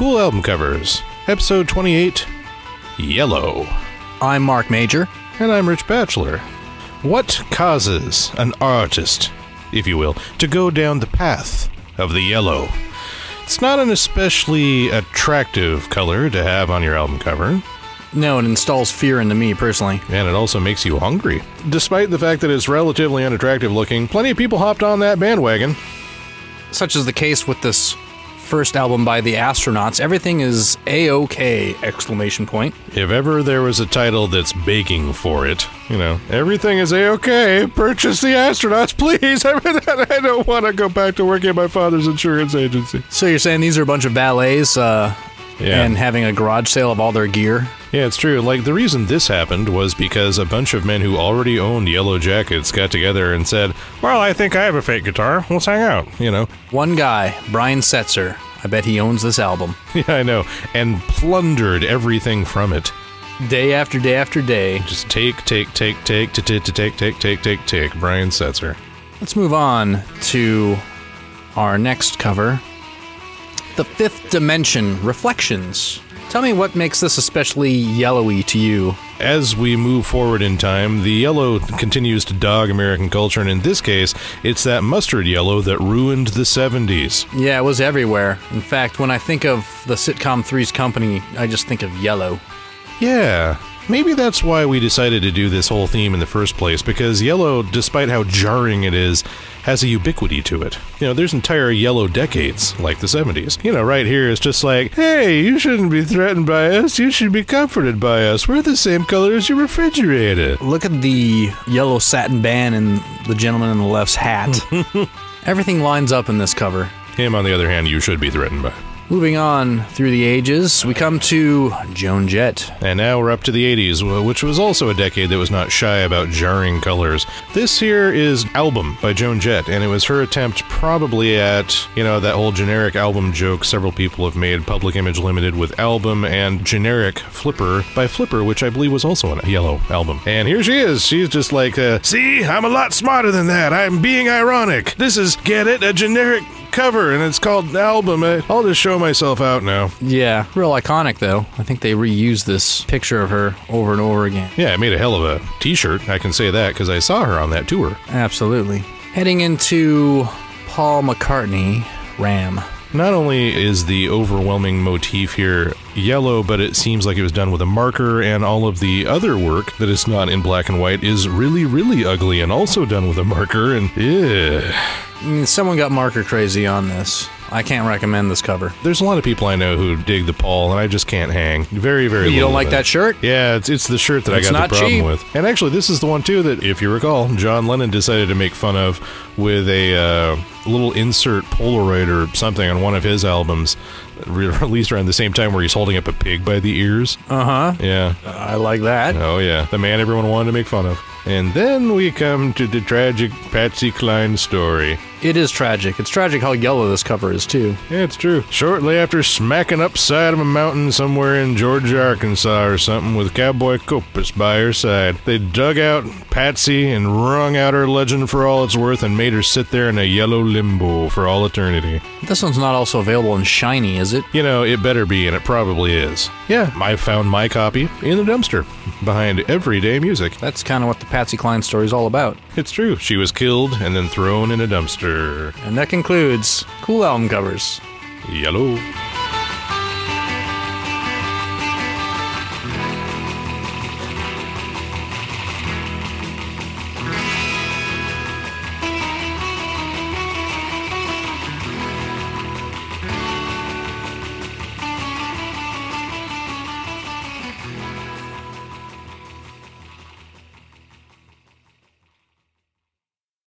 Cool Album Covers, Episode 28, Yellow. I'm Mark Major. And I'm Rich Batchelor. What causes an artist, if you will, to go down the path of the yellow? It's not an especially attractive color to have on your album cover. No, it installs fear into me, personally. And it also makes you hungry. Despite the fact that it's relatively unattractive looking, plenty of people hopped on that bandwagon. Such is the case with this first album by the Astronauts. Everything is A-OK! Exclamation point. If ever there was a title that's begging for it, you know, everything is A-OK! Purchase the Astronauts, please! I don't want to go back to working at my father's insurance agency. So you're saying these are a bunch of valets, and having a garage sale of all their gear? Yeah, it's true. Like, the reason this happened was because a bunch of men who already owned Yellow Jackets got together and said, well, I think I have a fake guitar. Let's hang out, you know. One guy, Brian Setzer, I bet he owns this album. Yeah, I know. And plundered everything from it. Day after day after day. Just take, Brian Setzer. Let's move on to our next cover. The Fifth Dimension, Reflections. Tell me what makes this especially yellowy to you. As we move forward in time, the yellow continues to dog American culture, and in this case, it's that mustard yellow that ruined the 70s. Yeah, it was everywhere. In fact, when I think of the sitcom Three's Company, I just think of yellow. Yeah. Maybe that's why we decided to do this whole theme in the first place, because yellow, despite how jarring it is, has a ubiquity to it. You know, there's entire yellow decades, like the 70s. You know, right here it's just like, hey, you shouldn't be threatened by us, you should be comforted by us. We're the same color as your refrigerator. Look at the yellow satin band and the gentleman on the left's hat. Everything lines up in this cover. Him, on the other hand, you should be threatened by. Moving on through the ages, we come to Joan Jett. And now we're up to the 80s, which was also a decade that was not shy about jarring colors. This here is Album by Joan Jett, and it was her attempt probably at, you know, that whole generic album joke several people have made, Public Image Limited with Album, and generic Flipper by Flipper, which I believe was also a yellow album. And here she is. She's just like, see, I'm a lot smarter than that. I'm being ironic. This is, get it, a generic cover, and it's called Album. I'll just show myself out now. Yeah, real iconic though. I think they reused this picture of her over and over again. Yeah, it made a hell of a t-shirt, I can say that, because I saw her on that tour. Absolutely. Heading into Paul McCartney, Ram. Not only is the overwhelming motif here yellow, but it seems like it was done with a marker, and all of the other work that is not in black and white is really, really ugly and also done with a marker, and someone got marker crazy on this. I can't recommend this cover. There's a lot of people I know who dig the Paul, and I just can't hang. Very, very You don't like that shirt? Yeah, it's the shirt that I got the problem with. And actually, this is the one, too, that, if you recall, John Lennon decided to make fun of with a little insert Polaroid or something on one of his albums, released around the same time, where he's holding up a pig by the ears. Uh-huh. Yeah. I like that. Oh, yeah. The man everyone wanted to make fun of. And then we come to the tragic Patsy Cline story. It is tragic. It's tragic how yellow this cover is, too. Yeah, it's true. Shortly after smacking upside of a mountain somewhere in Georgia, Arkansas or something, with Cowboy Copus by her side, they dug out Patsy and wrung out her legend for all it's worth and made her sit there in a yellow limbo for all eternity. This one's not also available in shiny, is it? You know, it better be, and it probably is. Yeah, I found my copy in the dumpster, behind Everyday Music. That's kind of what the Patsy Cline story is all about. It's true. She was killed and then thrown in a dumpster. And that concludes Cool Album Covers. Yellow.